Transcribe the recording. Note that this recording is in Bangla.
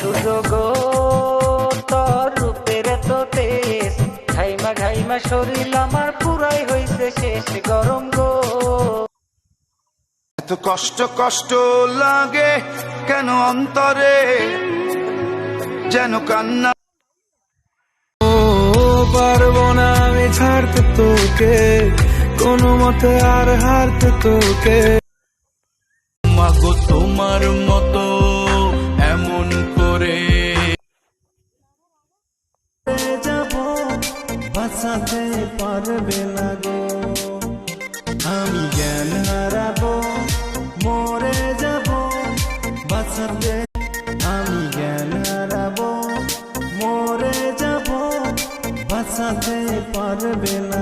সুযোগ তোর রূপের তো তেজ, ঘাইমা ঘাইমা শরীর আমার পুরাই হইছে শেষ গরম গো। এত কষ্ট কষ্ট লাগে কেন অন্তরে, যেন কান্না। পারবো না আমি ছাড়তে তোকে, কোনো মতে আর হারতে তোকে। মাগো তোমার মতো এমন করে যাব, বাঁচাতে পারবে না গো। আমি জ্ঞান হারাবো, মরে যাব, বাঁচাতে আমি জ্ঞান হারাবো, মরে যাব, বাঁচাতে পারবে না।